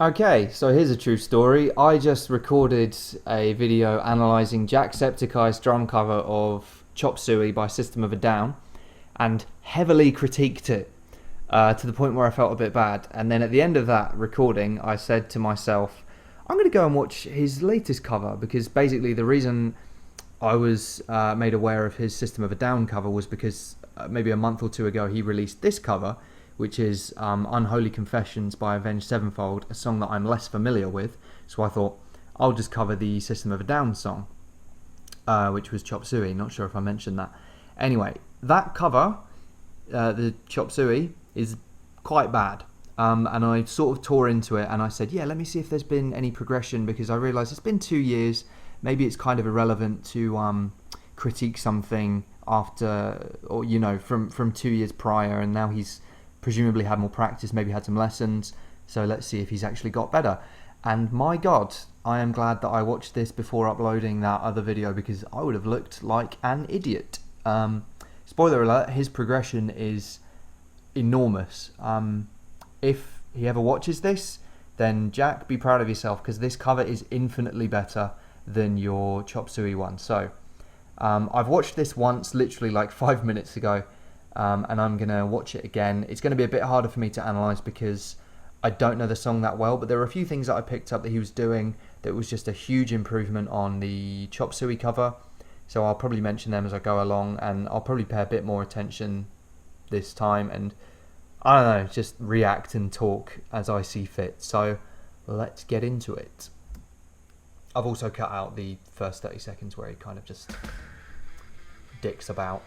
Okay, so here's a true story. I just recorded a video analysing Jacksepticeye's drum cover of Chop Suey by System of a Down and heavily critiqued it to the point where I felt a bit bad. And then at the end of that recording, I said to myself, I'm going to go and watch his latest cover because basically the reason I was made aware of his System of a Down cover was because maybe a month or two ago he released this cover, which is Unholy Confessions by Avenged Sevenfold, a song that I'm less familiar with. So I thought I'll just cover the System of a Down song, which was Chop Suey. Not sure if I mentioned that. Anyway, that cover, the Chop Suey, is quite bad. And I sort of tore into it and I said, yeah, let me see if there's been any progression because I realised it's been 2 years. Maybe it's kind of irrelevant to critique something after, or from 2 years prior, and now he's presumably had more practice, maybe had some lessons. So let's see if he's actually got better. And my God, I am glad that I watched this before uploading that other video because I would have looked like an idiot. Spoiler alert: his progression is enormous. If he ever watches this, then Jack, be proud of yourself because this cover is infinitely better than your Chop Suey one. So I've watched this once, literally like 5 minutes ago, and I'm going to watch it again. It's going to be a bit harder for me to analyse because I don't know the song that well, but there were a few things that I picked up that he was doing that was just a huge improvement on the Chop Suey cover. So I'll probably mention them as I go along, and I'll probably pay a bit more attention this time and, I don't know, just react and talk as I see fit. So let's get into it. I've also cut out the first 30 seconds where he kind of just dicks about.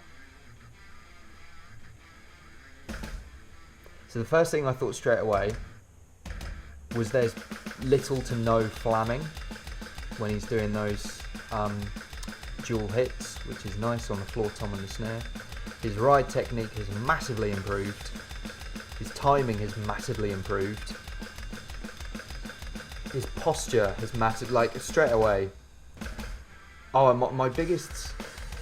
So the first thing I thought straight away was there's little to no flamming when he's doing those dual hits, which is nice on the floor tom and the snare. His ride technique has massively improved. His timing has massively improved. His posture has massive, like straight away. Oh, and my biggest,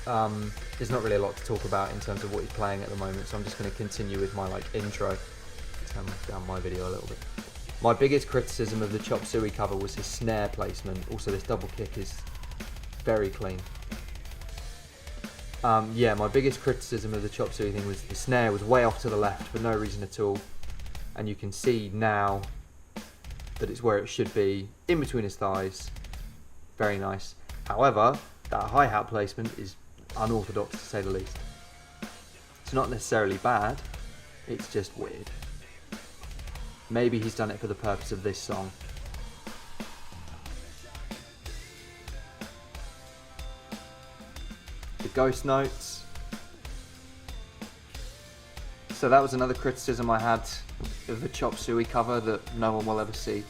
there's not really a lot to talk about in terms of what he's playing at the moment, so I'm just going to continue with my intro. Turn down my video a little bit. My biggest criticism of the Chop Suey cover was his snare placement. Also, this double kick is very clean. My biggest criticism of the Chop Suey thing was the snare was way off to the left for no reason at all, and you can see now that it's where it should be, in between his thighs. Very nice. However, that hi-hat placement is unorthodox to say the least. It's not necessarily bad, it's just weird. Maybe he's done it for the purpose of this song. The ghost notes. So that was another criticism I had of the Chop Suey cover that no one will ever see,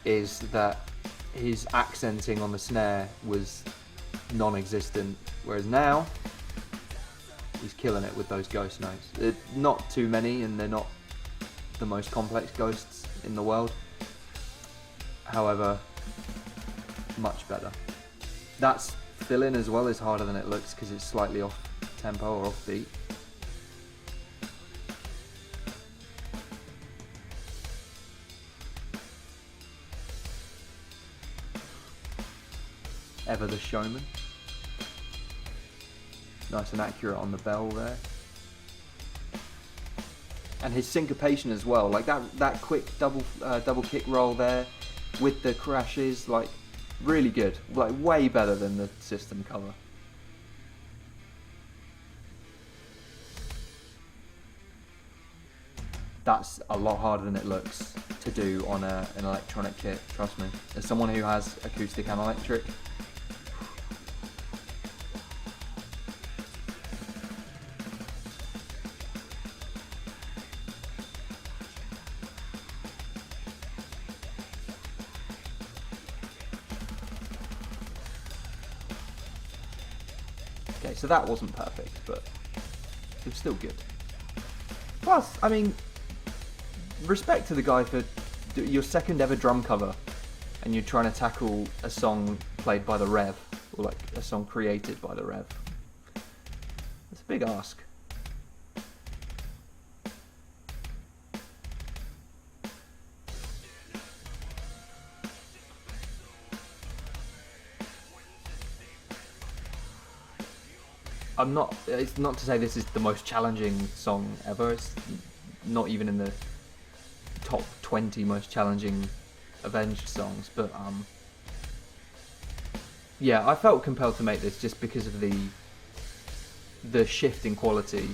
is that his accenting on the snare was non-existent, whereas now he's killing it with those ghost notes. They're not too many and they're not the most complex ghosts in the world, however, much better. That's fill-in as well is harder than it looks because it's slightly off tempo or off beat. Ever the showman. Nice and accurate on the bell there. And his syncopation as well, like that quick double kick roll there with the crashes, like really good, like way better than the System cover. That's a lot harder than it looks to do on an electronic kit, trust me. As someone who has acoustic and electric, okay, so that wasn't perfect, but it was still good. Plus, I mean, respect to the guy for your second ever drum cover, and you're trying to tackle a song played by the Rev, or like a song created by the Rev. It's a big ask. It's not to say this is the most challenging song ever. It's not even in the top 20 most challenging Avenged songs, but yeah, I felt compelled to make this just because of the shift in quality,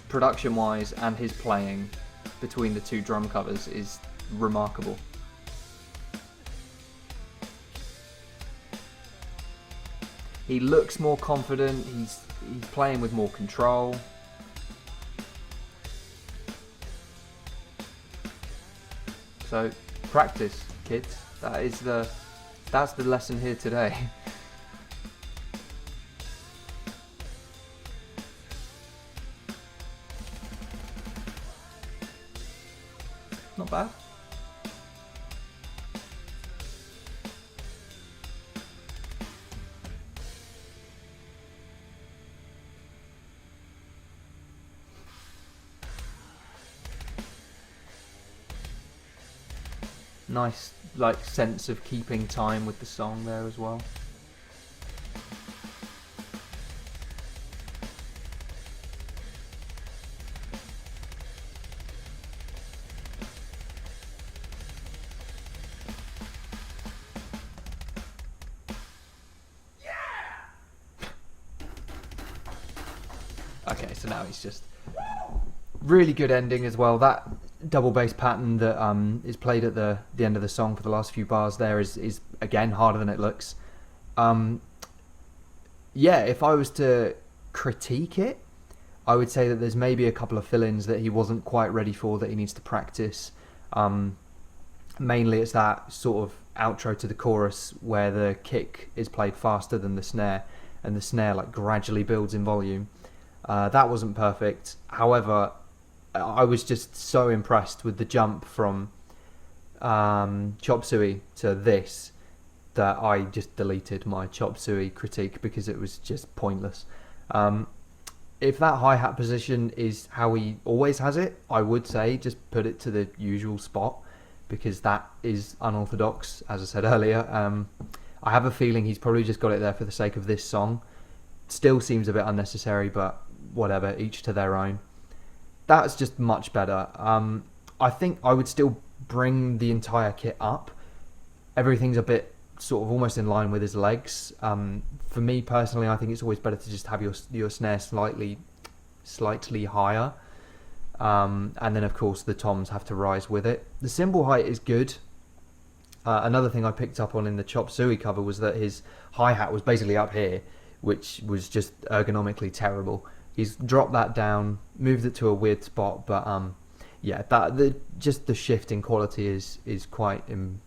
production-wise, and his playing between the two drum covers is remarkable. He looks more confident. He's playing with more control. So practice, kids. That's the lesson here today. Not bad. Nice, like, sense of keeping time with the song there as well. Okay, so now he's just really good ending as well. That double bass pattern that is played at the end of the song for the last few bars there is again harder than it looks. Yeah, if I was to critique it, I would say that there's maybe a couple of fill-ins that he wasn't quite ready for, that he needs to practice. Mainly it's that sort of outro to the chorus where the kick is played faster than the snare, and the snare like gradually builds in volume. That wasn't perfect. However, I was just so impressed with the jump from Chop Suey to this that I just deleted my Chop Suey critique because it was just pointless. If that hi-hat position is how he always has it, I would say just put it to the usual spot, because that is unorthodox, as I said earlier. I have a feeling he's probably just got it there for the sake of this song. Still seems a bit unnecessary, but whatever, each to their own. That's just much better. I think I would still bring the entire kit up. Everything's a bit sort of almost in line with his legs. For me personally, I think it's always better to just have your snare slightly higher. And then of course the toms have to rise with it. The cymbal height is good. Another thing I picked up on in the Chop Suey cover was that his hi-hat was basically up here, which was just ergonomically terrible. He's dropped that down, moved it to a weird spot, but yeah, just the shift in quality is quite. I'm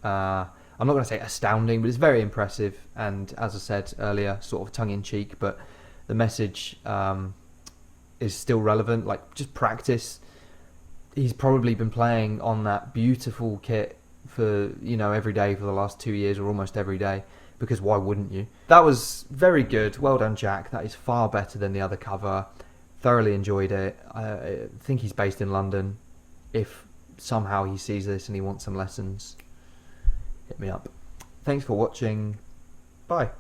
not going to say astounding, but it's very impressive. And as I said earlier, sort of tongue in cheek, but the message is still relevant. Like, just practice. He's probably been playing on that beautiful kit for every day for the last 2 years, or almost every day. Because why wouldn't you? That was very good. Well done, Jack. That is far better than the other cover. Thoroughly enjoyed it. I think he's based in London. If somehow he sees this and he wants some lessons, hit me up. Thanks for watching. Bye.